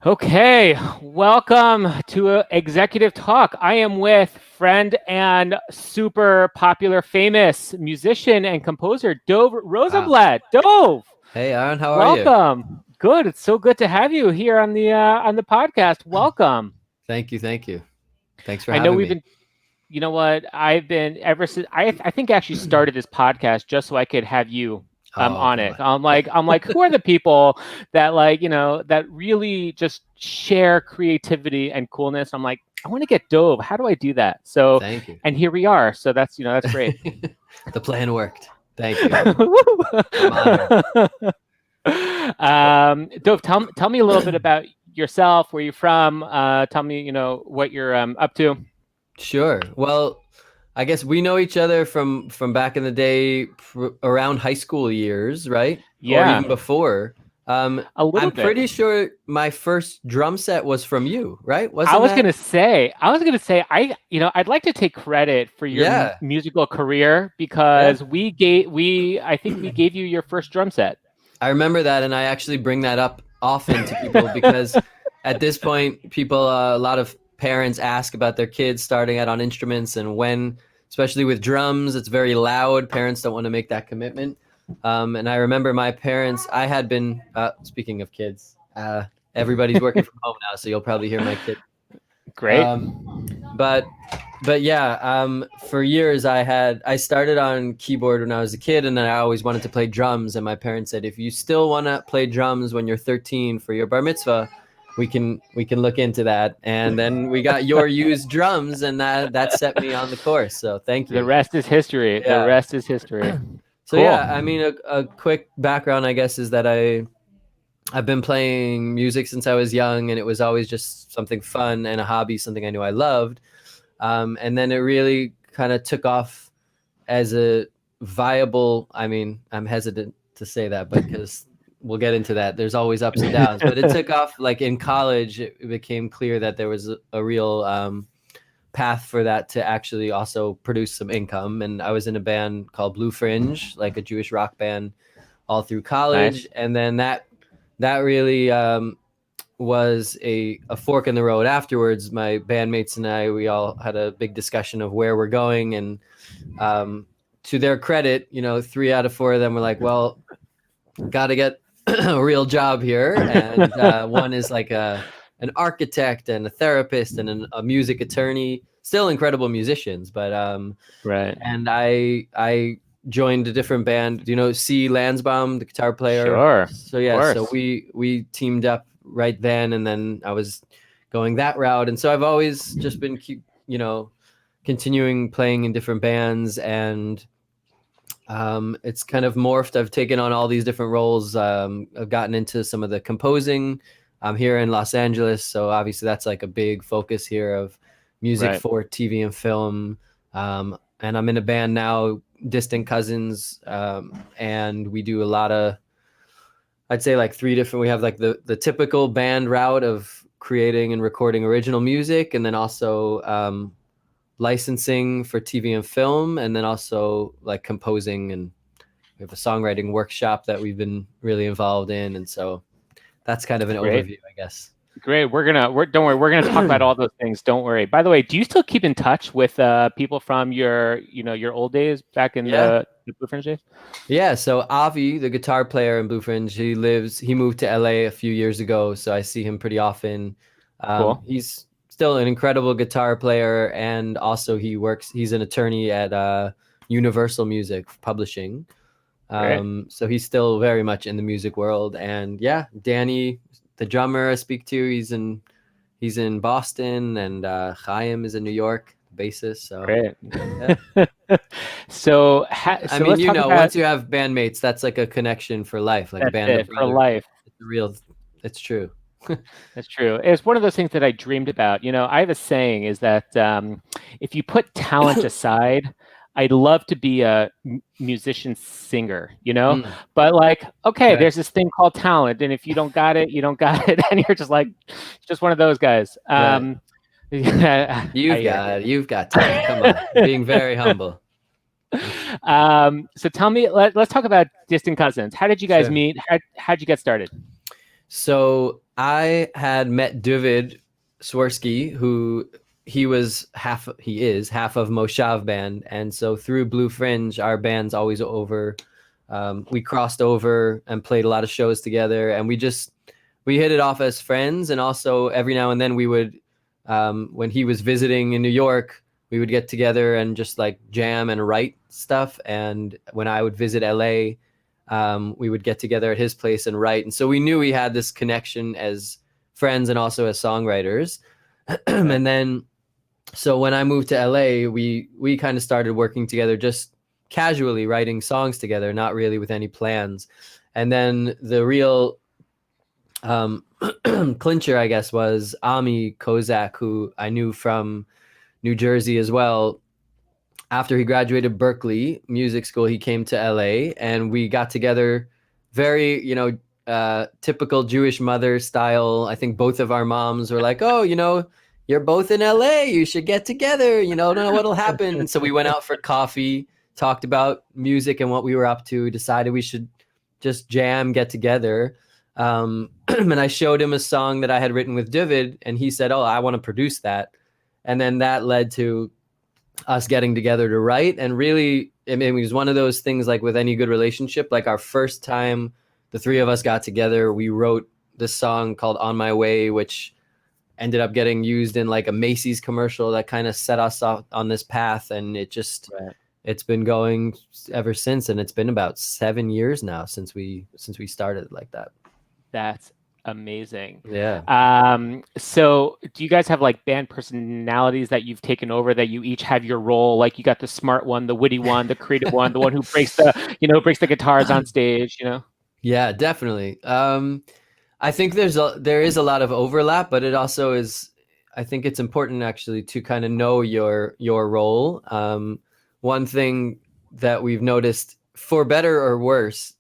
Okay, welcome to Executive Talk. I am with friend and super popular, famous musician and composer, Dov Wow. Rosenblatt. Dov, Hey, Aaron, how are you? welcome. Good. It's so good to have you here on the podcast. Welcome. Thank you. Thank you. Thanks for I know having we've me. been. You know what? I've been ever since. I think I actually started this podcast just so I could have you Oh, on come it. on. I'm like, who are the people that that really just share creativity and coolness? I'm like, I want to get Dove. How do I do that? So, Thank you. and here we are. So that's great. The plan worked. Thank you. I'm honored. Dove, tell me a little bit about yourself, where you're from. Tell me, what you're up to. Sure. Well, I guess we know each other from back in the day, around high school years, right? Or Yeah, even before. a little I'm bit. pretty sure my first drum set was from you, right? I Wasn't was that? gonna say, I'd like to take credit for your Yeah. musical career Yeah. because I think we gave you your first drum set. I remember that, and I actually bring that up often to people because at this point, people, a lot of parents ask about their kids starting out on instruments, and when, especially with drums, it's very loud. Parents don't want to make that commitment. And I remember my parents. I had been speaking of kids. Everybody's working from home now, so you'll probably hear my kid. Great. Um, but but yeah, for years I started on keyboard when I was a kid, and then I always wanted to play drums. And my parents said, if you still want to play drums when you're 13 for your bar mitzvah, we can look into that. And then we got your used drums, and that set me on the course. So thank The you. rest is history. The Yeah. rest is history. So Cool. yeah, I mean, a quick background, I guess, is that I've been playing music since I was young, and it was always just something fun and a hobby, something I knew I loved. And then it really kind of took off as a viable. I mean, I'm hesitant to say that, but because we'll get into that, there's always ups and downs. But it took off like in college. It became clear that there was a real path for that to actually also produce some income. And I was in a band called Blue Fringe, like a Jewish rock band, all through college, Nice. and then that really was a fork in the road afterwards. My bandmates and I, we all had a big discussion of where we're going. And to their credit, 3 out of 4 of them were like, well, got to get a real job here. And one is like an architect and a therapist and a music attorney, still incredible musicians. But Right. and I joined a different band. Do you know C. Lansbaum, the guitar player? Sure. So Of yeah, so course. we teamed up right then, and then I was going that route. And so I've always just been continuing playing in different bands, and it's kind of morphed. I've taken on all these different roles. I've gotten into some of the composing. I'm here in Los Angeles, so obviously that's like a big focus here of music Right. for TV and film. And I'm in a band now, Distant Cousins, and we do a lot of, I'd say like 3 different. We have like the typical band route of creating and recording original music, and then also licensing for TV and film, and then also like composing. And we have a songwriting workshop that we've been really involved in. And so that's kind of an Great. overview, I guess. Great. Don't worry. We're gonna talk about all those things. Don't worry. By the way, do you still keep in touch with people from your old days back in Yeah. the Blue Fringe days? Yeah. So Avi, the guitar player in Blue Fringe, he moved to LA a few years ago. So I see him pretty often. Cool. He's still an incredible guitar player. And also he's an attorney at Universal Music Publishing. Great. So he's still very much in the music world. And yeah, Danny, the drummer I speak to, he's in Boston, and Chaim is in New York, bassist. So Great. yeah. So, I so mean, let's talk about once you have bandmates, that's like a connection for life, like that's band of it for brothers. life. It's real. It's true. That's true. It's one of those things that I dreamed about. I have a saying is that if you put talent aside, I'd love to be a musician singer, Mm, but like, okay, okay. there's this thing called talent. And if you don't got it, you don't got it. And you're just like, just one of those guys. Right. Yeah, I You've hear you. got you've got talent. Come on. Being very humble. So tell me, let's talk about distant cousins. How did you guys Sure. meet? How'd you get started? So I had met David Swirsky, who he is half of Moshav band, and so through Blue Fringe, our band's always over. We crossed over and played a lot of shows together, and we hit it off as friends. And also every now and then we would, when he was visiting in New York, we would get together and just like jam and write stuff. And when I would visit LA, we would get together at his place and write. And so we knew we had this connection as friends and also as songwriters. And then, so when I moved to LA, we kind of started working together, just casually writing songs together, not really with any plans. And then the real clincher, I guess, was Ami Kozak, who I knew from New Jersey as well. After he graduated Berkeley Music School, he came to LA, and we got together. Very, typical Jewish mother style. I think both of our moms were like, "Oh, you're both in LA. You should get together. Don't know what'll happen." So we went out for coffee, talked about music and what we were up to, decided we should just jam, get together. And I showed him a song that I had written with David, and he said, "Oh, I want to produce that." And then that led to us getting together to write. And really, I mean, it was one of those things, like with any good relationship, like our first time the three of us got together, we wrote this song called On My Way, which ended up getting used in like a Macy's commercial that kind of set us off on this path. And it just, it's been going ever since. And it's been about 7 years now since we started like that. That's amazing. Yeah. So do you guys have like band personalities that you've taken over, that you each have your role? Like you got the smart one, the witty one, the creative one, the one who breaks the guitars on stage, Yeah, definitely. I think there is a lot of overlap, but it also is, I think it's important actually to kind of know your role. One thing that we've noticed, for better or worse,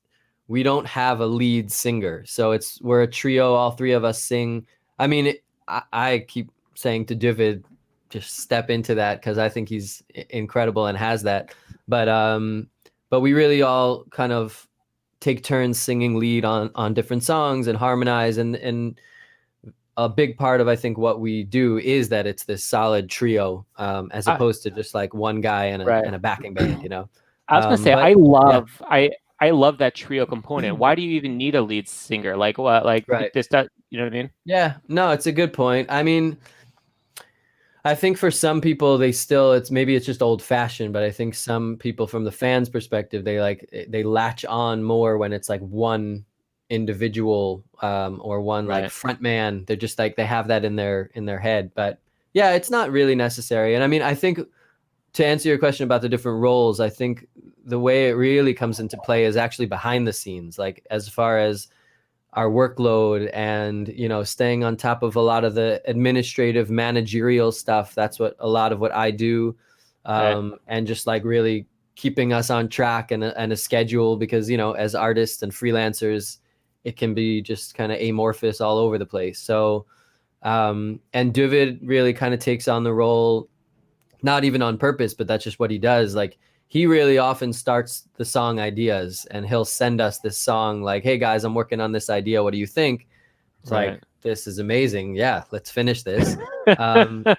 we don't have a lead singer. So we're a trio, all three of us sing. I mean, I keep saying to David, just step into that, because I think he's incredible and has that. But we really all kind of take turns singing lead on different songs and harmonize. And a big part of, I think, what we do is that it's this solid trio, as opposed to just like one guy and a backing band, I was gonna say, I love that trio component. Why do you even need a lead singer? Like what? Like this does, you know what I mean? Yeah, no, it's a good point. I mean, I think for some people, it's just old fashioned, but I think some people, from the fans' perspective, they latch on more when it's like one individual, or one like front man. They're just like, they have that in their head. But yeah, it's not really necessary. And I mean, I think, to answer your question about the different roles, I think the way it really comes into play is actually behind the scenes, like as far as our workload and, staying on top of a lot of the administrative managerial stuff. That's a lot of what I do. And just like really keeping us on track and a schedule, because, as artists and freelancers, it can be just kind of amorphous all over the place. So, and David really kind of takes on the role, not even on purpose, but that's just what he does. Like, he really often starts the song ideas, and he'll send us this song like, "Hey guys, I'm working on this idea. What do you think?" It's like, "This is amazing. Yeah, let's finish this." And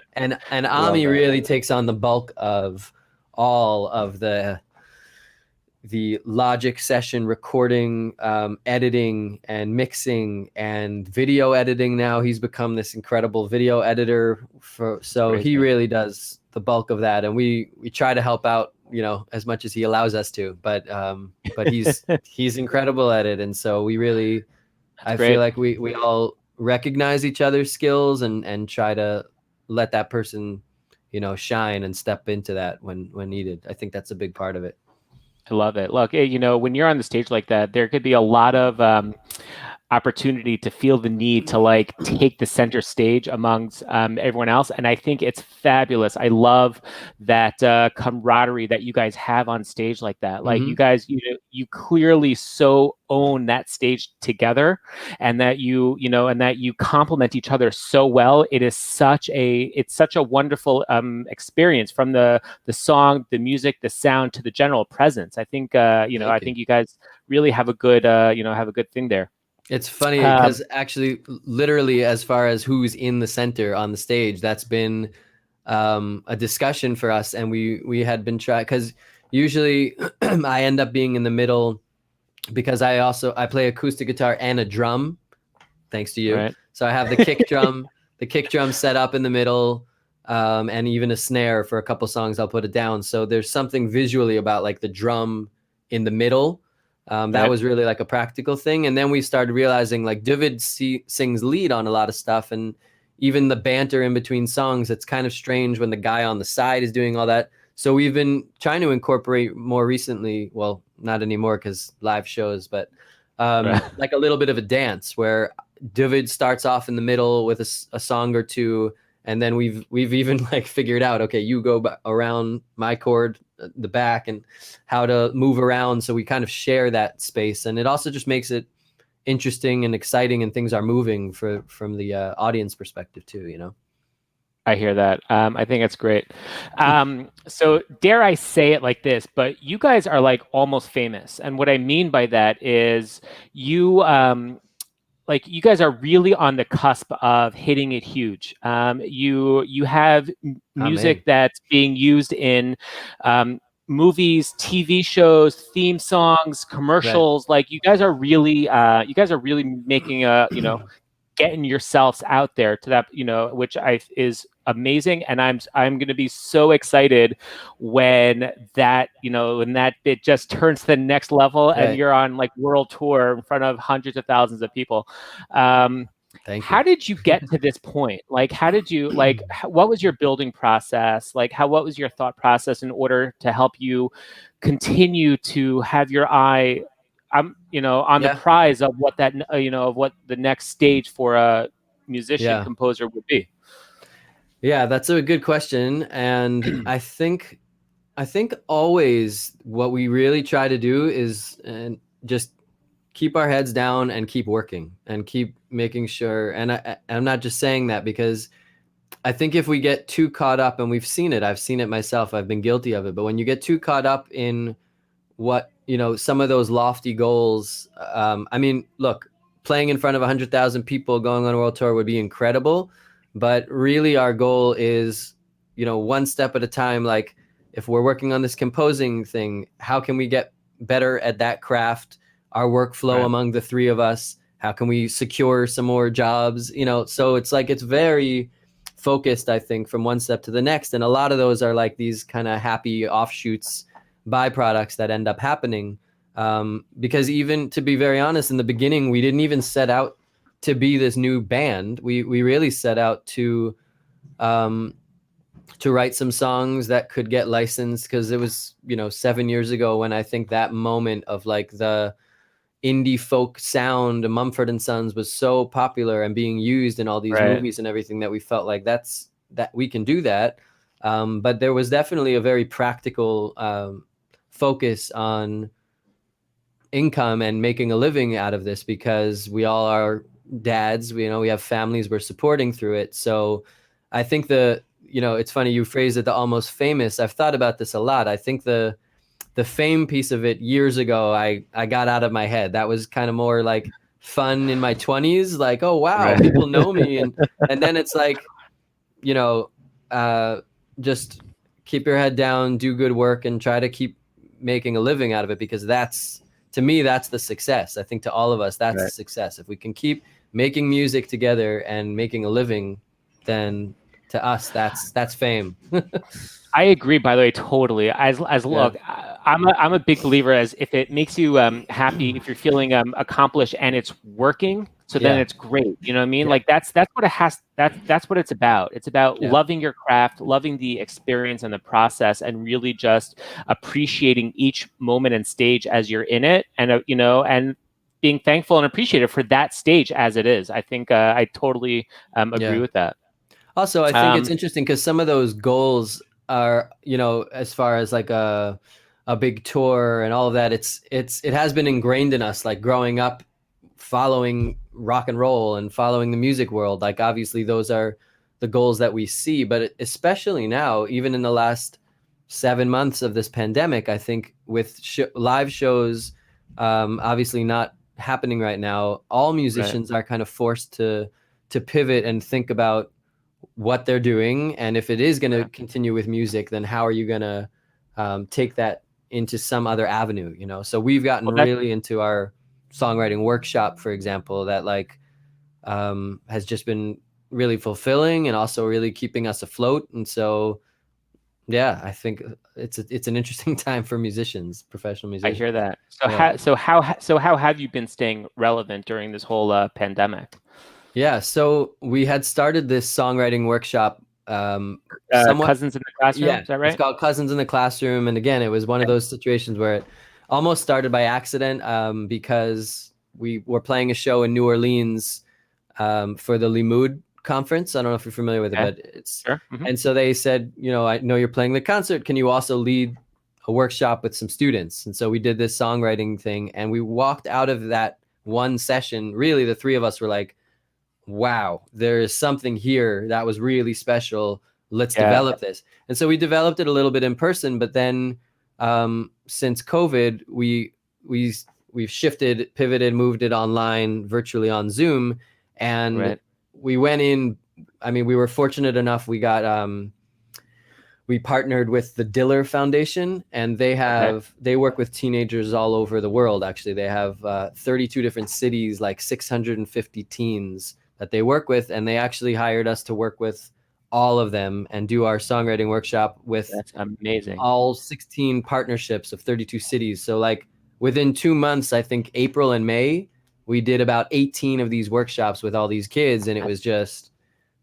Ami really takes on the bulk of all of the Logic session recording, editing and mixing and video editing. Now he's become this incredible video editor. He really does the bulk of that, and we try to help out, as much as he allows us to. But he's incredible at it, and so we really, I feel like we all recognize each other's skills and try to let that person, shine and step into that when needed. I think that's a big part of it. I love it. Look, when you're on the stage like that, there could be a lot of opportunity to feel the need to like take the center stage amongst everyone else. And I think it's fabulous. I love that camaraderie that you guys have on stage like that. Like you guys, you clearly so own that stage together, and that you complement each other so well. It's such a wonderful experience, from the song, the music, the sound, to the general presence. I think I think you guys really have a good thing there. It's funny Um, because actually, literally, as far as who's in the center on the stage, that's been a discussion for us, and we had been trying because usually I end up being in the middle because I play acoustic guitar and a drum, thanks to you. right. So I have the kick drum set up in the middle, and even a snare for a couple songs. I'll put it down. So there's something visually about like the drum in the middle. That Right. was really like a practical thing. And then we started realizing like David sings lead on a lot of stuff, and even the banter in between songs. It's kind of strange when the guy on the side is doing all that. So we've been trying to incorporate more recently. Well, not anymore because live shows, but Right. like a little bit of a dance where David starts off in the middle with a song or two, and then we've even like figured out, okay, you go around my chord, the back, and how to move around. So we kind of share that space, and it also just makes it interesting and exciting, and things are moving from the audience perspective too. You know. I hear that. I think it's great. So dare I say it like this, but you guys are like almost famous. And what I mean by that is you like you guys are really on the cusp of hitting it huge. You have Amen. music that's being used in movies, TV shows, theme songs, Right. commercials. Like you guys are really making a getting yourselves out there to that, which I is amazing. And I'm going to be so excited when that bit just turns to the next level and Right. you're on like world tour in front of hundreds of thousands of people. Um, Thank how you. did you get to this point? Like, how did you what was your building process? Like, what was your thought process in order to help you continue to have your eye on the Yeah. prize of what of what the next stage for a musician Yeah. composer would be. Yeah, that's a good question. And I think always what we really try to do is just keep our heads down and keep working and keep making sure. And I'm not just saying that because I think if we get too caught up, and I've seen it myself, I've been guilty of it. But when you get too caught up in what, some of those lofty goals, I mean, look, playing in front of 100,000 people, going on a world tour would be incredible. But really, our goal is, one step at a time. Like, if we're working on this composing thing, how can we get better at that craft? Our workflow Right. among the three of us. How can we secure some more jobs? So it's like it's very focused, I think, from one step to the next. And a lot of those are like these kind of happy offshoots, byproducts that end up happening. Because even to be very honest, in the beginning, we didn't even set out to be this new band. We really set out um, to write some songs that could get licensed, because it was 7 years ago when I think that moment of like the indie folk sound, Mumford and Sons, was so popular and being used in all these Right. movies and everything, that we felt like that we can do that. But there was definitely a very practical focus on income and making a living out of this, because we all are dads. We have families we're supporting through it. So I think it's funny you phrase it, the almost famous. I've thought about this a lot. I think the fame piece of it years ago, I got out of my head. That was kind of more like fun in my 20s, like, oh wow, Right. people know me. And then it's like, you know uh just keep your head down, do good work, and try to keep making a living out of it, because that's, to me, that's the success. I think to all of us, that's the Right. success. If we can keep making music together and making a living, then to us, that's fame. I agree, by the way, totally. As Yeah. look, I'm a big believer as if it makes you happy, if you're feeling accomplished and it's working, so then Yeah. it's great. You know what I mean? Yeah. Like that's what it has. That's what it's about. It's about Yeah. loving your craft, loving the experience and the process, and really just appreciating each moment and stage as you're in it, and and being thankful and appreciative for that stage as it is. I think I totally agree Yeah. with that. Also, I think it's Um, interesting because some of those goals are, as far as like a big tour and all of that, it has been ingrained in us, like growing up following rock and roll and following the music world. Like obviously those are the goals that we see, but especially now, even in the last 7 months of this pandemic, I think with live shows, obviously not happening right now, all musicians are kind of forced to pivot and think about what they're doing, and if it is going to continue with music, then how are you going to take that into some other avenue, you know? So we've gotten really into our songwriting workshop, for example, that like has just been really fulfilling and also really keeping us afloat. And so yeah, I think it's an interesting time for musicians, professional I musicians. hear that. So Yeah. how have you been staying relevant during this whole pandemic? Yeah, so we had started this songwriting workshop somewhat. Cousins in the classroom, Yeah, is that it's right? called Cousins in the Classroom. And again, it was one of those situations where it almost started by accident, because we were playing a show in New Orleans for the Limoud conference. I don't know if you're familiar with it, Okay. but it's, Sure. Hmm. and so they said, you know, I know you're playing the concert. Can you also lead a workshop with some students? And so we did this songwriting thing, and we walked out of that one session. Really, the three of us were like, wow, there is something here that was really special. Let's develop this. And so we developed it a little bit in person, but then since COVID, we've shifted, pivoted, moved it online, virtually on Zoom, and we went in. I mean, we were fortunate enough. We got we partnered with the Diller Foundation, and they work with teenagers all over the world. Actually, they have 32 different cities, like 650 teens that they work with, and they actually hired us to work with all of them and do our songwriting workshop with That's amazing. all 16 partnerships of 32 cities. So like within 2 months, I think April and May, we did about 18 of these workshops with all these kids, and it was just,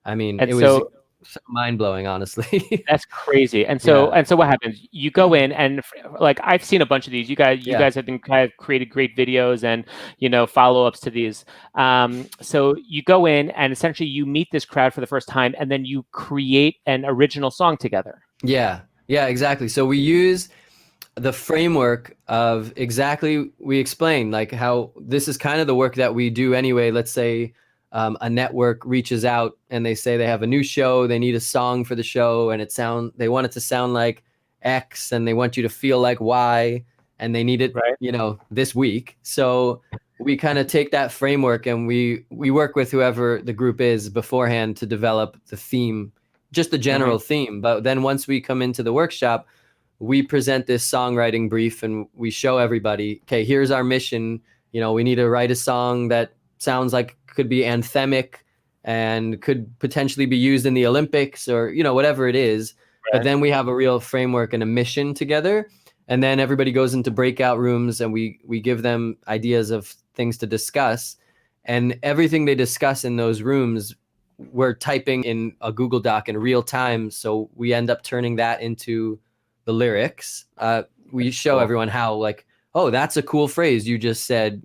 I mean, And it was so so mind-blowing, honestly. that's crazy. And so Yeah. what happens? You go in and like I've seen a bunch of these. You guys have been kind of created great videos and follow-ups to these. So you go in and essentially you meet this crowd for the first time, and then you create an original song together. Yeah, exactly. So we use the framework of exactly, we explain like how this is kind of the work that we do anyway. Let's say a network reaches out and they say they have a new show, they need a song for the show, and they want it to sound like X, and they want you to feel like Y, and they need it, this week. So we kind of take that framework and we work with whoever the group is beforehand to develop the theme, just the general theme. But then once we come into the workshop, we present this songwriting brief and we show everybody, okay, here's our mission. We need to write a song that sounds like could be anthemic and could potentially be used in the Olympics or, whatever it is. But then we have a real framework and a mission together. And then everybody goes into breakout rooms and we give them ideas of things to discuss. And everything they discuss in those rooms, we're typing in a Google Doc in real time. So we end up turning that into the lyrics. We show everyone how, like, oh, that's a cool phrase you just said,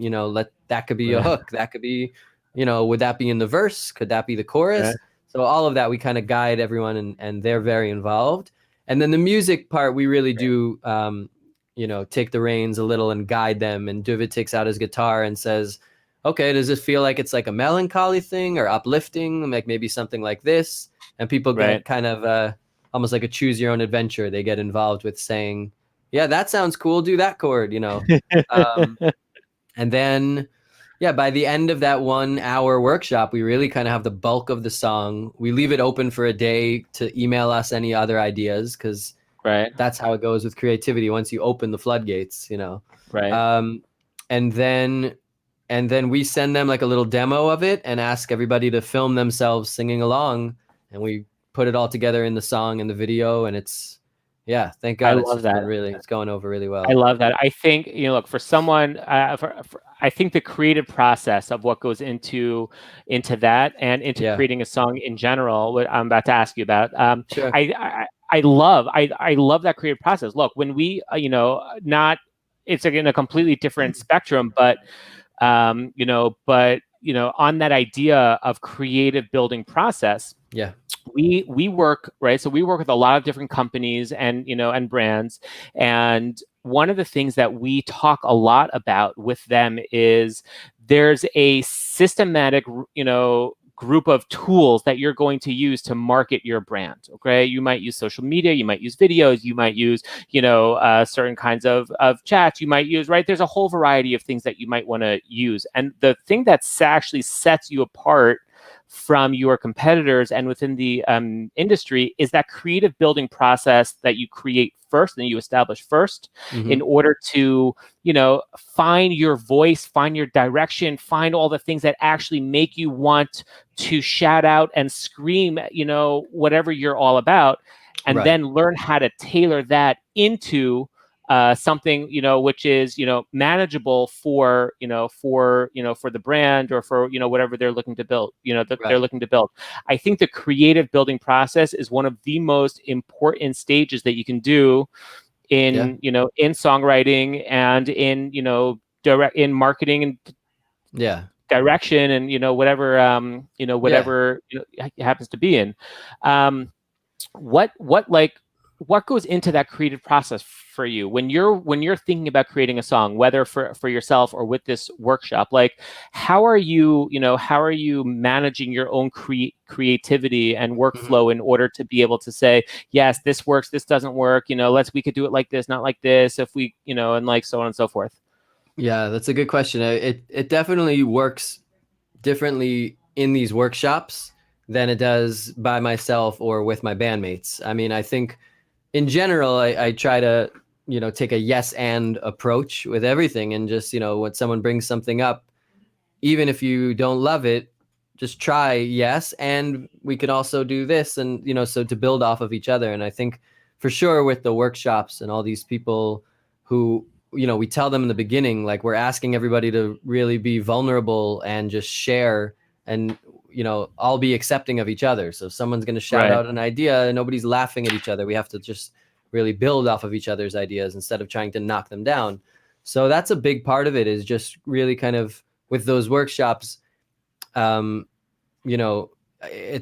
that could be a hook. That could be, would that be in the verse? Could that be the chorus? So all of that, we kind of guide everyone, and they're very involved. And then the music part, we really do, take the reins a little and guide them. And David takes out his guitar and says, okay, does this feel like it's like a melancholy thing or uplifting? Like maybe something like this. And people get kind of almost like a choose your own adventure. They get involved with saying, yeah, that sounds cool. Do that chord, and then, by the end of that 1 hour workshop, we really kind of have the bulk of the song. We leave it open for a day to email us any other ideas, because that's how it goes with creativity. Once you open the floodgates, and then we send them like a little demo of it and ask everybody to film themselves singing along, and we put it all together in the song and the video, and it's, thank God, I love that. it's going over really well. I love that. I think, look, for someone, I think the creative process of what goes into that and into creating a song in general, what I'm about to ask you about, Sure. I love that creative process. Look, when we, it's like in a completely different spectrum, but, on that idea of creative building process, we work, right? So we work with a lot of different companies and, and brands. And one of the things that we talk a lot about with them is there's a systematic, group of tools that you're going to use to market your brand. Okay, you might use social media, you might use videos, you might use, certain kinds of chats, you might use, right? There's a whole variety of things that you might want to use. And the thing that actually sets you apart from your competitors and within the industry is that creative building process that you create first and you establish first in order to, find your voice, find your direction, find all the things that actually make you want to shout out and scream, whatever you're all about, and then learn how to tailor that into something, which is, manageable for the brand or for, whatever they're looking to build, they're looking to build. I think the creative building process is one of the most important stages that you can do in, in songwriting and in, in marketing and direction and, whatever, whatever happens to be in. What goes into that creative process for you when you're thinking about creating a song, whether for yourself or with this workshop? Like, how are you managing your own creativity and workflow in order to be able to say, yes, this works, this doesn't work, we could do it like this, not like this, if we, and like so on and so forth? Yeah, that's a good question. It definitely works differently in these workshops than it does by myself or with my bandmates. I mean, I think in general, I try to, take a yes and approach with everything, and just, when someone brings something up, even if you don't love it, just try yes, and we could also do this, and so to build off of each other. And I think for sure with the workshops and all these people who, we tell them in the beginning, like, we're asking everybody to really be vulnerable and just share, and all be accepting of each other. So if someone's going to shout out an idea, nobody's laughing at each other. We have to just really build off of each other's ideas instead of trying to knock them down. So that's a big part of it, is just really kind of with those workshops, it's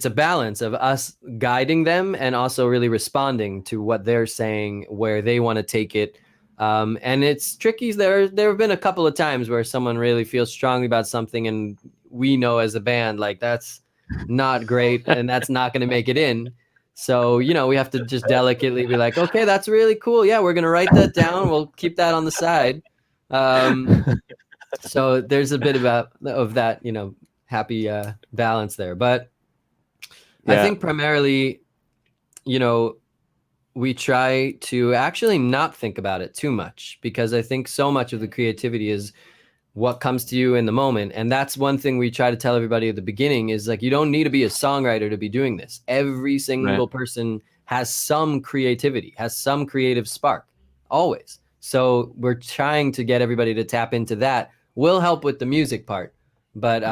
a balance of us guiding them and also really responding to what they're saying, where they want to take it. And it's tricky. There have been a couple of times where someone really feels strongly about something, and we know as a band, like, that's not great and that's not going to make it in. So, we have to just delicately be like, okay, that's really cool. Yeah, we're going to write that down. We'll keep that on the side. So there's a bit of that, happy balance there. But I think primarily, we try to actually not think about it too much, because I think so much of the creativity is what comes to you in the moment. And that's one thing we try to tell everybody at the beginning, is like, you don't need to be a songwriter to be doing this. Every single person has some creativity, has some creative spark, always. So we're trying to get everybody to tap into that. We'll help with the music part, but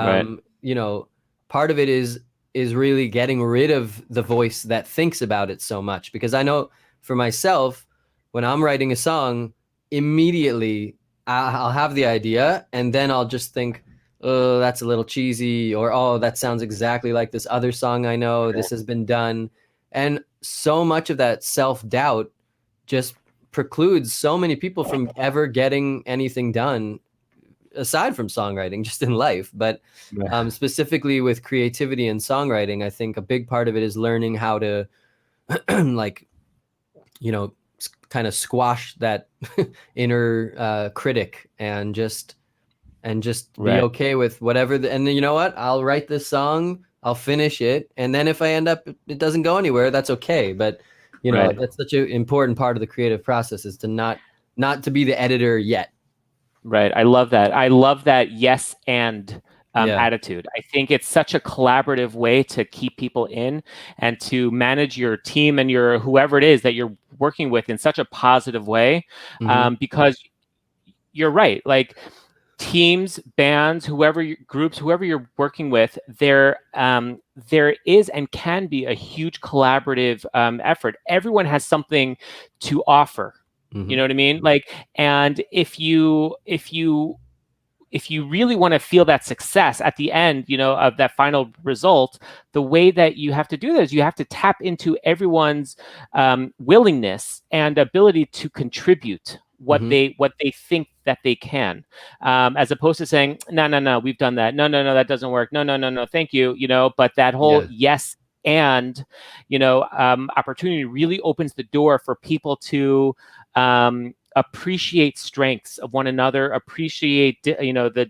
part of it is really getting rid of the voice that thinks about it so much. Because I know for myself, when I'm writing a song, immediately I'll have the idea, and then I'll just think, oh, that's a little cheesy, or, oh, that sounds exactly like this other song I know, this has been done. And so much of that self-doubt just precludes so many people from ever getting anything done, aside from songwriting, just in life. But specifically with creativity and songwriting, I think a big part of it is learning how to kind of squash that inner critic, and just be okay with whatever. And then, you know what, I'll write this song, I'll finish it, and then if I end up it doesn't go anywhere, that's okay. But that's such an important part of the creative process, is to not to be the editor yet. Right. I love that. I love that yes and attitude. I think it's such a collaborative way to keep people in and to manage your team and your whoever it is that you're working with in such a positive way, because you're right. Like, teams, bands, groups, whoever you're working with, there is and can be a huge collaborative effort. Everyone has something to offer. You know what I mean? Like, and if you really want to feel that success at the end, of that final result, the way that you have to do that is you have to tap into everyone's willingness and ability to contribute, what they think that they can, as opposed to saying, no, we've done that. No, that doesn't work. No, thank you. But that whole Yeah. yes and opportunity really opens the door for people to appreciate strengths of one another, appreciate the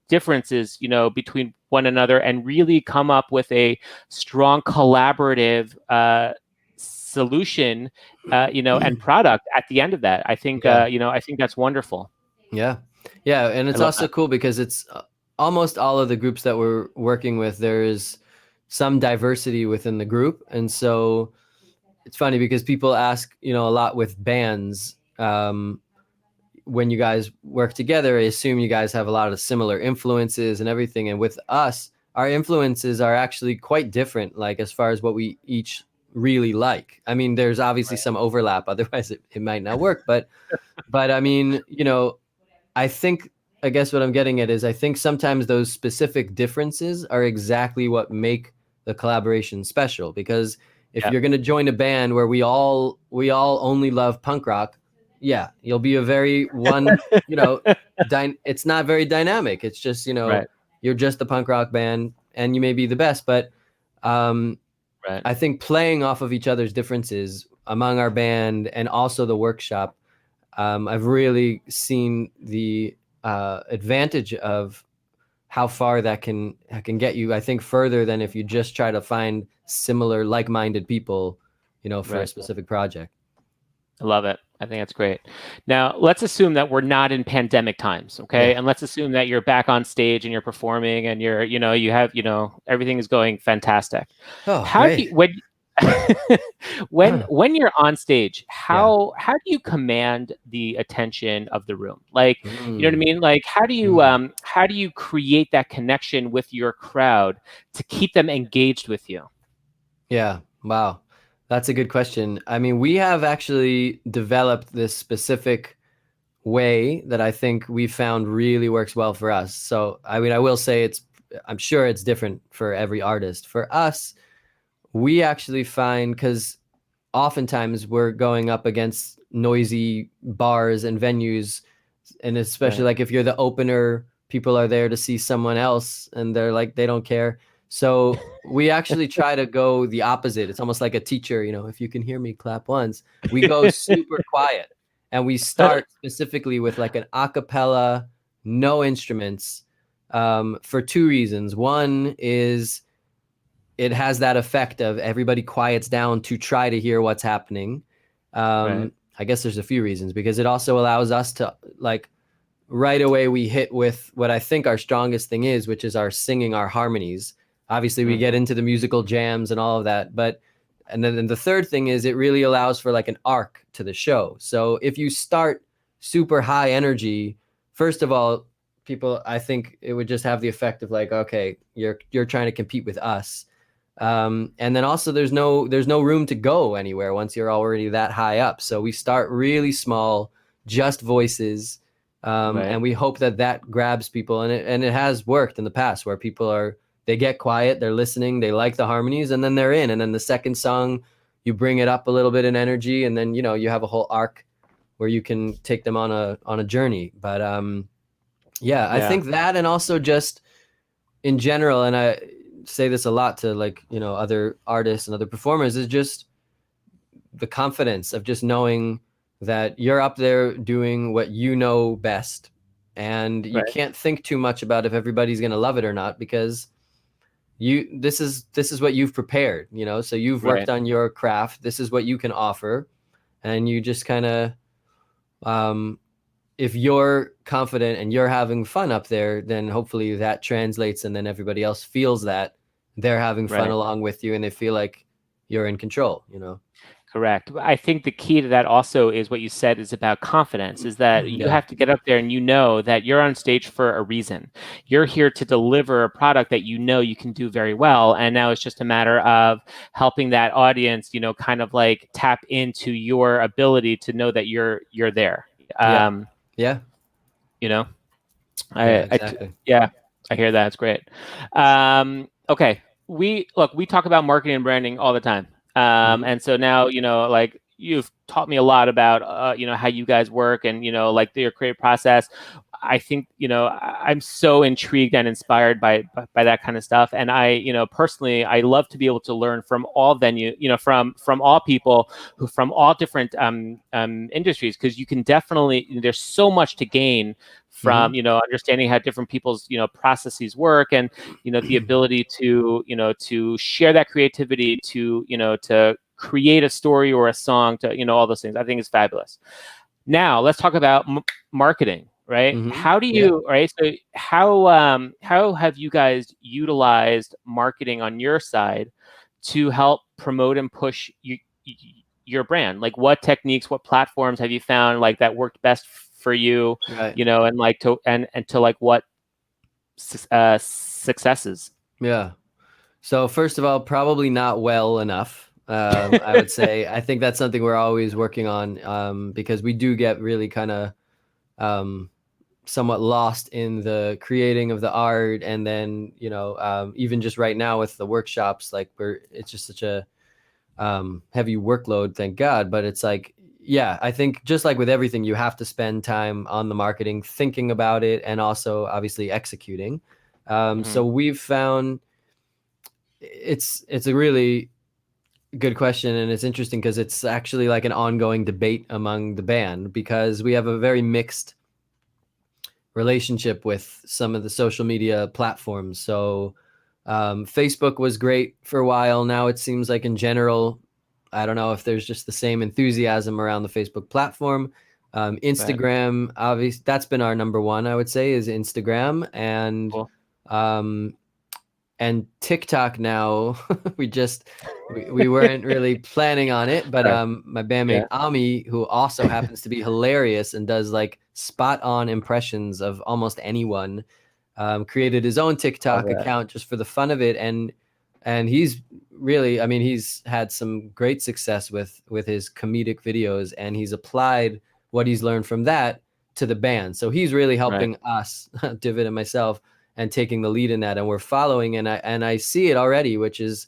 differences between one another, and really come up with a strong collaborative solution, and product at the end of that. I think Yeah. I think that's wonderful. Yeah. Yeah. And I it's love also that. cool because it's almost all of the groups that we're working with, there's some diversity within the group. And so it's funny because people ask, a lot with bands, when you guys work together, I assume you guys have a lot of similar influences and everything. And with us, our influences are actually quite different, like as far as what we each really like. I mean, there's obviously some overlap, otherwise it might not work. But I mean, I think, I guess what I'm getting at is I think sometimes those specific differences are exactly what make the collaboration special. Because if Yeah. you're going to join a band where we all only love punk rock, yeah, you'll be a very one, it's not very dynamic. It's just, Right. you're just a punk rock band and you may be the best, but um, Right. I think playing off of each other's differences among our band and also the workshop, I've really seen the advantage of how far that can get you. I think further than if you just try to find similar, like-minded people, for a Right. specific project. I love it. I think that's great. Now, let's assume that we're not in pandemic times, okay? Yeah. And let's assume that you're back on stage and you're performing and you have, everything is going fantastic. Oh, How do great. you, when you're on stage, Yeah. how do you command the attention of the room? Like, you know what I Mm, mean? Like, mm. how do you create that connection with your crowd to keep them engaged with you? Yeah. Wow. That's a good question. I mean, we have actually developed this specific way that I think we found really works well for us. So, I mean, I will say I'm sure it's different for every artist. For us, we actually find, because oftentimes we're going up against noisy bars and venues, and especially Right. like if you're the opener, people are there to see someone else and they're like, they don't care. So we actually try to go the opposite. It's almost like a teacher, if you can hear me, clap once. We go super quiet and we start specifically with like an a cappella, no instruments, for two reasons. One is it has that effect of everybody quiets down to try to hear what's happening. Right. I guess there's a few reasons, because it also allows us to, like, right away we hit with what I think our strongest thing is, which is our singing, our harmonies. Obviously we get Mhm. into the musical jams and all of that, but and then the third thing is it really allows for like an arc to the show. So if you start super high energy, first of all, people, I think it would just have the effect of like, okay, you're trying to compete with us. And then also there's no room to go anywhere once you're already that high up. So we start really small, just voices, Right. and we hope that grabs people. And it has worked in the past where they get quiet, they're listening, they like the harmonies, and then they're in. And then the second song, you bring it up a little bit in energy, and then you have a whole arc where you can take them on a journey. But yeah, I Yeah. think that, and also just in general, and I say this a lot to, like, other artists and other performers, is just the confidence of just knowing that you're up there doing what you know best, and you Right. can't think too much about if everybody's going to love it or not, because this is what you've prepared, so you've worked Right. on your craft, this is what you can offer, and you just kind of, um if you're confident and you're having fun up there, then hopefully that translates, and then everybody else feels that they're having fun Right. along with you, and they feel like you're in control. Correct. I think the key to that also is what you said is about confidence, is that you Yeah. have to get up there and that you're on stage for a reason. You're here to deliver a product that you can do very well. And now it's just a matter of helping that audience, kind of like tap into your ability to know that you're there. Yeah. Um, Yeah. you know, Yeah. Exactly. yeah, I hear that. It's great. Okay. We talk about marketing and branding all the time. Hmm. And so now, like, you've taught me a lot about how you guys work and like your creative process. I think I'm so intrigued and inspired by that kind of stuff, and I personally I love to be able to learn from all from all people who from all different industries, because you can definitely there's so much to gain Mm-hmm. from understanding how different people's processes work, and the ability to share that creativity, to create a story or a song, to all those things. I think is fabulous. Now let's talk about marketing, right? Mm-hmm. How do Yeah. you, right? So how have you guys utilized marketing on your side to help promote and push your brand? Like, what techniques, what platforms have you found like that worked best for you? Right. And like to like what successes? Yeah. So first of all, probably not well enough. I would say I think that's something we're always working on, because we do get really kind of um, somewhat lost in the creating of the art, and then even just right now with the workshops, like it's just such a heavy workload, thank God. But it's like, yeah, I think just like with everything, you have to spend time on the marketing, thinking about it, and also obviously executing. Hmm. So we've found it's a really good question, and it's interesting because it's actually like an ongoing debate among the band, because we have a very mixed relationship with some of the social media platforms. So Facebook was great for a while. Now it seems like in general, I don't know if there's just the same enthusiasm around the Facebook platform. Right. Instagram, obviously, that's been our number one, I would say, is Instagram. Cool. Um, and TikTok now. We weren't really planning on it, but Sorry. my Yeah. bandmate Ami, who also happens to be hilarious and does like spot on impressions of almost anyone, created his own Love TikTok that. account just for the fun of it, and he's really, I mean, he's had some great success with his comedic videos, and he's applied what he's learned from that to the band. So he's really Right. helping us, David and myself, and taking the lead in that, and we're following, and I see it already, which is,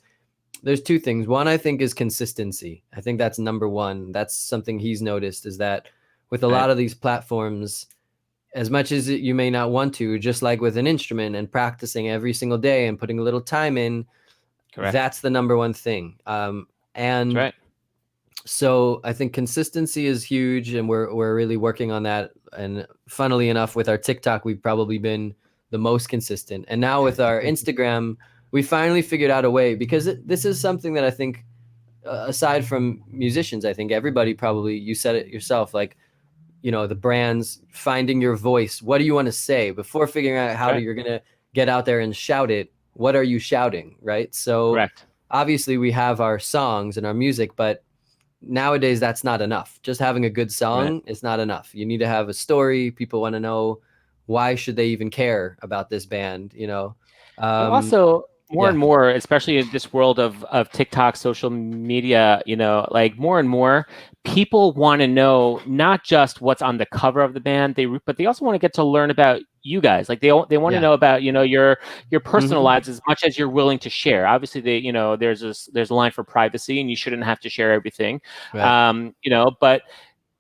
there's two things. One, I think, is consistency. I think that's number one. That's something he's noticed, is that with a Right. lot of these platforms, as much as you may not want to, just like with an instrument and practicing every single day and putting a little time in, Correct. that's the number one thing. That's And right. so I think consistency is huge, and we're really working on that. And funnily enough, with our TikTok, we've probably been the most consistent. And now with our Instagram, we finally figured out a way, because this is something that I think, aside from musicians, I think everybody probably, you said it yourself, like, the brands finding your voice. What do you want to say before figuring out That's how right. you're going to get out there and shout it? What are you shouting? Right. So Correct. obviously we have our songs and our music, but nowadays that's not enough. Just having a good Right. song is not enough. You need to have a story. People want to know, why should they even care about this band? And Um, also, more yeah, and more, especially in this world of TikTok, social media, like more and more people want to know not just what's on the cover of the band, but they also want to get to learn about you guys. Like they want to yeah, know about your personal hmm, lives as much as you're willing to share. Obviously, there's a line for privacy, and you shouldn't have to share everything. right, But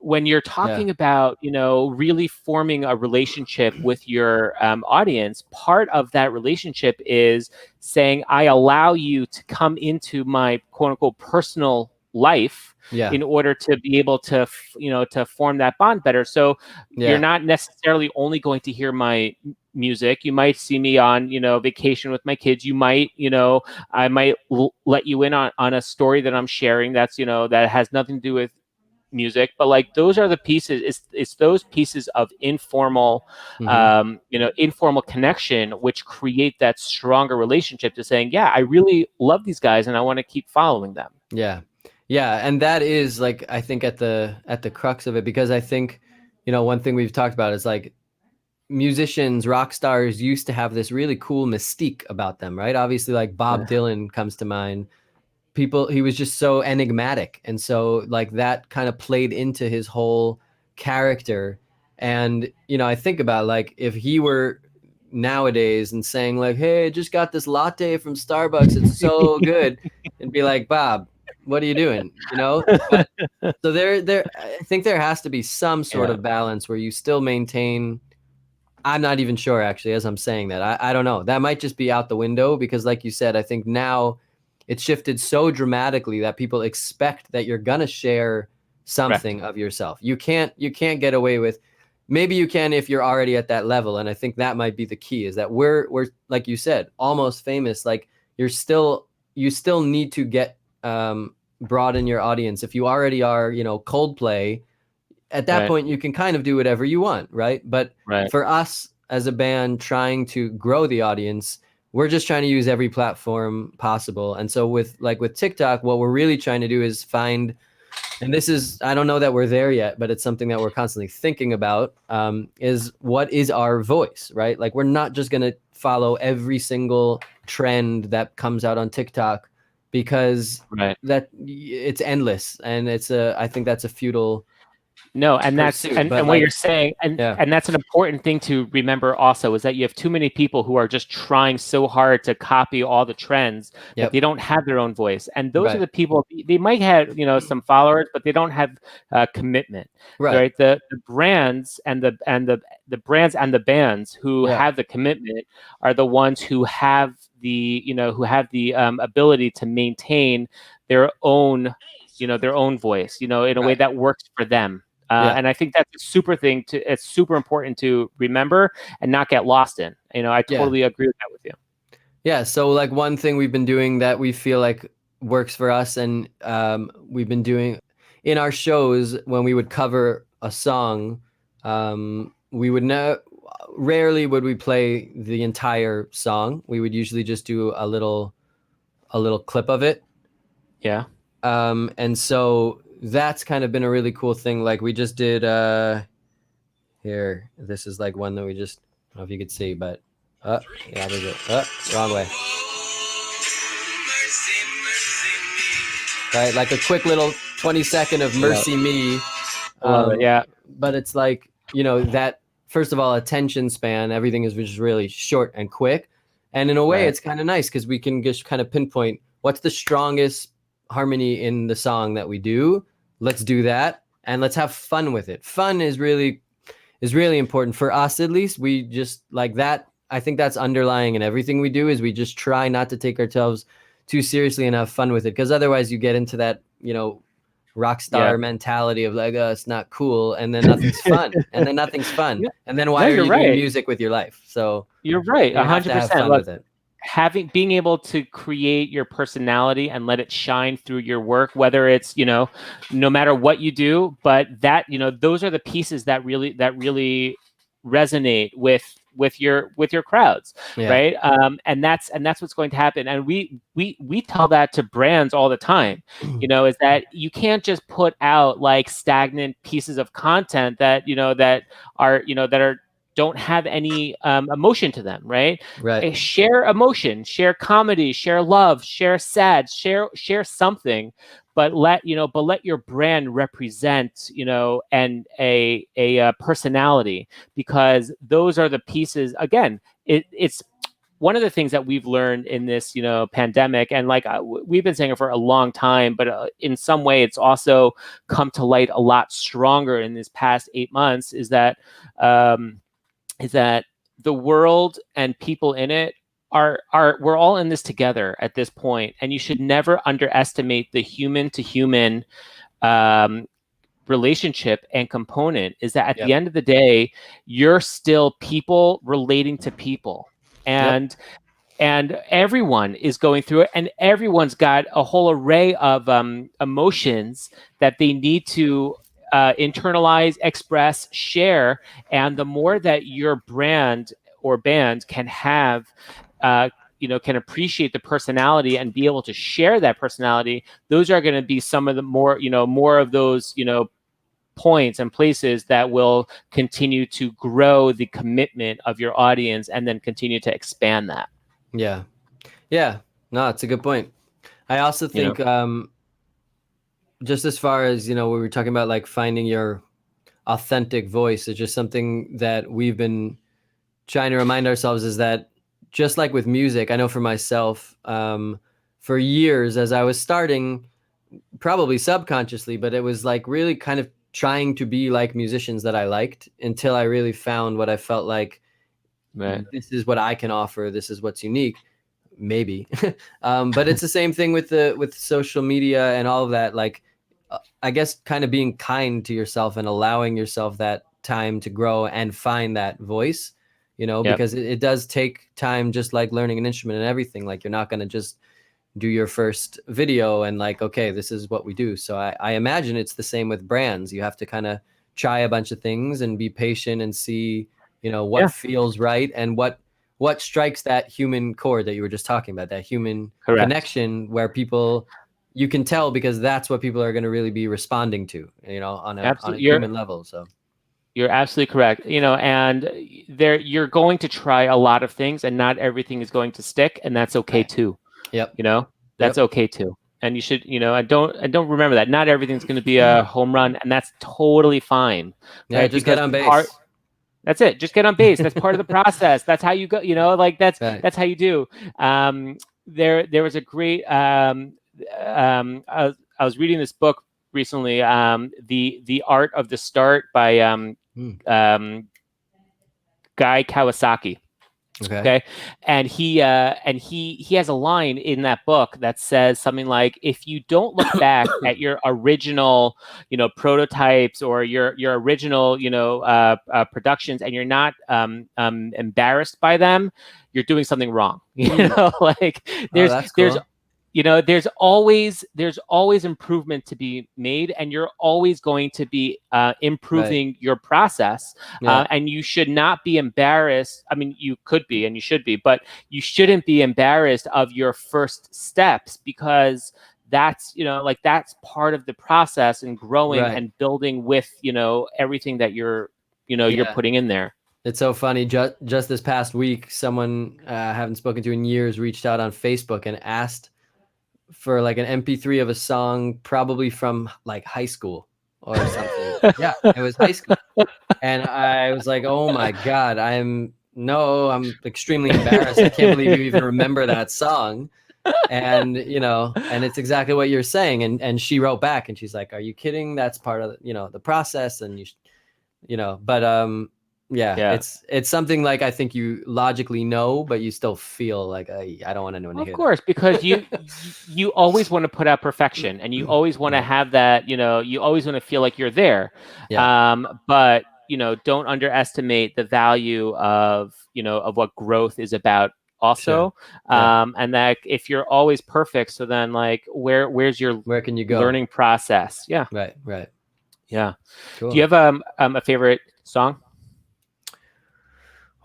when you're yeah, talking about really forming a relationship with your audience, part of that relationship is saying, I allow you to come into my quote unquote personal life yeah, in order to be able to to form that bond better. So you're yeah, not necessarily only going to hear my music. You might see me on vacation with my kids. You might I might let you in on a story that I'm sharing that's that has nothing to do with music, but like those are the pieces. It's those pieces of informal hmm, informal connection which create that stronger relationship to saying, yeah, I really love these guys and I want to keep following them. yeah, yeah. And that is, like, I think at the crux of it, because I think, one thing we've talked about is, like, musicians, rock stars used to have this really cool mystique about them, right? Obviously, like Bob Yeah. Dylan comes to mind. He was just so enigmatic, and so like that kind of played into his whole character. And I think about, like, if he were nowadays and saying, like, hey, I just got this latte from Starbucks, it's so good, and be like, Bob, what are you doing? You know, but so I think there has to be some sort Yeah. of balance where you still maintain. I'm not even sure actually, as I'm saying that. I don't know. That might just be out the window because, like you said, I think now it's shifted so dramatically that people expect that you're gonna share Correct. something of yourself. You can't get away with. Maybe you can if you're already at that level, and I think that might be the key. Is that we're like you said, almost famous. Like you still need to get broaden your audience. If you already are, Coldplay, at that Right. point you can kind of do whatever you want, right? But Right. for us as a band trying to grow the audience, we're just trying to use every platform possible. And so with TikTok, what we're really trying to do is find, and this is, I don't know that we're there yet, but it's something that we're constantly thinking about, is what is our voice, right? Like we're not just going to follow every single trend that comes out on TikTok because Right. that it's endless, and I think that's a futile No, and that's pursuit. But and what like, you're saying, and yeah, and that's an important thing to remember also is that you have too many people who are just trying so hard to copy all the trends that yep, they don't have their own voice. And those are right, the people they might have, some followers, but they don't have commitment. right, Right? The brands and the brands and the bands who yeah, have the commitment are the ones who have the ability to maintain their own, their own voice, in a way right, that works for them. yeah, And I think that's a it's super important to remember and not get lost in. I yeah, totally agree with that with you. yeah. So like one thing we've been doing that we feel like works for us, and we've been doing in our shows when we would cover a song, we would rarely would we play the entire song. We would usually just do a little clip of it. Yeah. And so that's kind of been a really cool thing. Like we just did here. This is like one that we just, I don't know if you could see, but yeah, there's it. Wrong way. Right, like a quick little 20-second of Love, "Mercy Me," love it. Yeah. but it's like, that first of all, attention span, everything is just really short and quick, and in a way, Right. it's kind of nice because we can just kind of pinpoint what's the strongest harmony in the song that we do. Let's do that, and let's have fun with it. Fun is really important for us, at least. We just like that. I think that's underlying in everything we do is we just try not to take ourselves too seriously and have fun with it, because otherwise you get into that rock Yeah. star mentality of like, oh, it's not cool, and then nothing's fun, and then nothing's fun, Yeah. and then No, why are you're you doing right. music with your life? So You're right. you have to have 100%. fun Look, with it. being able to create your personality and let it shine through your work, whether it's, no matter what you do, but that, those are the pieces that really resonate with your crowds, Yeah. right? And that's what's going to happen. And we tell that to brands all the time, is that you can't just put out like stagnant pieces of content that don't have any emotion to them, right? Right. Share emotion, share comedy, share love, share sad, share something, but let your brand represent, and a personality, because those are the pieces. Again, it's one of the things that we've learned in this, pandemic, and like we've been saying it for a long time, but in some way it's also come to light a lot stronger in this past 8 months, is that the world and people in it are we're all in this together at this point, and you should never underestimate the human to human um, relationship and component. Is that at the Yep. end of the day, you're still people relating to people, Yep. and everyone is going through it, and everyone's got a whole array of emotions that they need to internalize, express, share. And the more that your brand or band can have, can appreciate the personality and be able to share that personality, those are going to be some of the more of those, points and places that will continue to grow the commitment of your audience and then continue to expand that. Yeah. Yeah. No, it's a good point. I also You know, think just as far as we were talking about like finding your authentic voice, it's just something that we've been trying to remind ourselves, is that just like with music, I know for myself, for years as I was starting, probably subconsciously, but it was like really kind of trying to be like musicians that I liked until I really found what I felt like Right. this is what I can offer. This is what's unique. Maybe. But it's the same thing with social media and all of that. Like, I guess kind of being kind to yourself and allowing yourself that time to grow and find that voice, Yep. because it does take time, just like learning an instrument and everything. Like, you're not going to just do your first video and like, okay, this is what we do. So I imagine it's the same with brands. You have to kind of try a bunch of things and be patient and see, what Yeah. feels right and what strikes that human chord that you were just talking about, that human Correct. connection where people, you can tell, because that's what people are going to really be responding to, on a Absolutely. human level. So You're absolutely correct. And you're going to try a lot of things, and not everything is going to stick, and that's okay too. Yep. That's Yep. okay too. And you should, I don't remember that. Not everything's going to be a home run, and that's totally fine, Yeah, right? just get Because on base. that's it. Just get on base. That's part of the process. That's how you go. Like Right. that's how you do. There was a great. I was reading this book recently. The Art of the Start by Guy Kawasaki. Okay. And he has a line in that book that says something like, if you don't look back at your original, prototypes or your original, productions, and you're not embarrassed by them, you're doing something wrong. Like That's cool. there's always improvement to be made, and you're always going to be improving your process. Yeah. And you should not be embarrassed. I mean, you could be and you should be, but you shouldn't be embarrassed of your first steps, because that's that's part of the process and growing Right. and building with everything that you're Yeah. putting in there. It's so funny. Just this past week, someone I haven't spoken to in years reached out on Facebook and asked for like an MP3 of a song, probably from like high school or something. Yeah, it was high school. And I was like, oh my God, I'm extremely embarrassed. I can't believe you even remember that song. And, and it's exactly what you're saying. And she wrote back and she's like, are you kidding? That's part of, the process. And but yeah, it's something like, I think you logically know, but you still feel like, I don't want anyone to Of hear course, because you always want to put out perfection, and you always want to have that, you always want to feel like you're there. Yeah. But don't underestimate the value of of what growth is about also. Sure. Yeah. And that if you're always perfect, so then like where can you go? learning process? Yeah. Right. Yeah. Cool. Do you have a favorite song?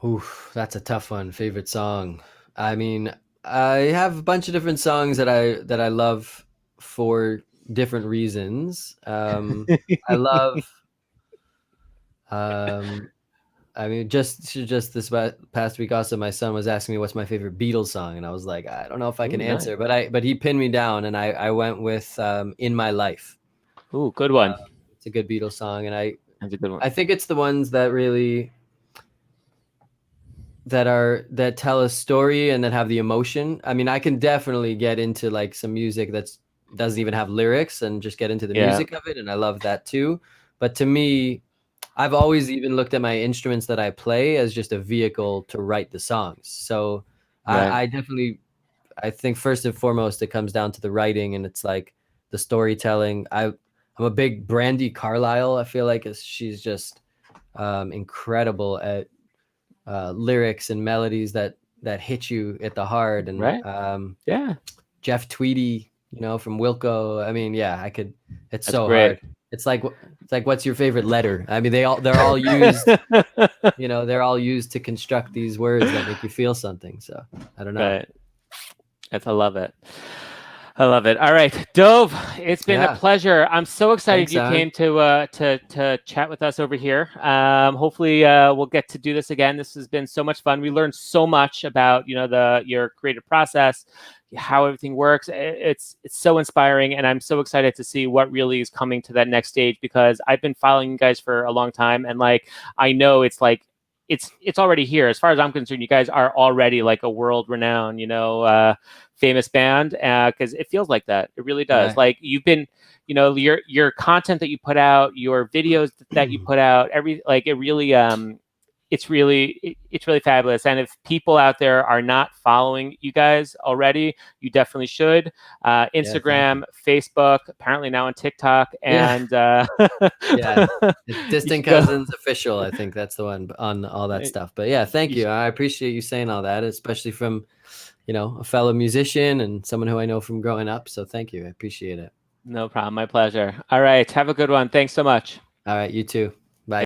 Oof, that's a tough one. Favorite song. I mean, I have a bunch of different songs that I love for different reasons. I love. I mean, just this past week, also, my son was asking me what's my favorite Beatles song, and I was like, I don't know if I can Ooh, nice. answer, but he pinned me down, and I went with "In My Life." Ooh, good one. It's a good Beatles song, and That's a good one. I think it's the ones that really that tell a story and that have the emotion. I mean, I can definitely get into like some music that's doesn't even have lyrics and just get into the music of it, and I love that too. But to me, I've always even looked at my instruments that I play as just a vehicle to write the songs. So Right. I definitely, I think first and foremost it comes down to the writing, and it's like the storytelling. I'm a big Brandy Carlisle. I feel like she's just incredible at lyrics and melodies that hit you at the heart. And Right. Yeah. Jeff Tweedy, from Wilco. I mean, yeah, I could. It's That's so great. hard. It's like what's your favorite letter? I mean, they're all used. They're all used to construct these words that make you feel something. So I don't know. Right. I love it. I love it. All right, Dov, it's been a pleasure. I'm so excited Thanks, you Aaron. came to chat with us over here. Hopefully, we'll get to do this again. This has been so much fun. We learned so much about your creative process, how everything works. It's so inspiring, and I'm so excited to see what really is coming to that next stage, because I've been following you guys for a long time, and like I know it's like it's already here. As far as I'm concerned, you guys are already like a world renowned, famous band, because it feels like that. It really does. Right. Like you've been, your content that you put out, your videos that you put out, it really it's really fabulous. And if people out there are not following you guys already, you definitely should. Yeah, thank Instagram, you. Facebook, apparently now on TikTok, Yeah. and Yeah. It's you Distant should go. Cousins Official. I think that's the one on all that stuff. But yeah, thank You you. should, I appreciate you saying all that, especially from, a fellow musician and someone who I know from growing up. So thank you. I appreciate it. no problem. My pleasure. All right. Have a good one. Thanks so much. All right, you too.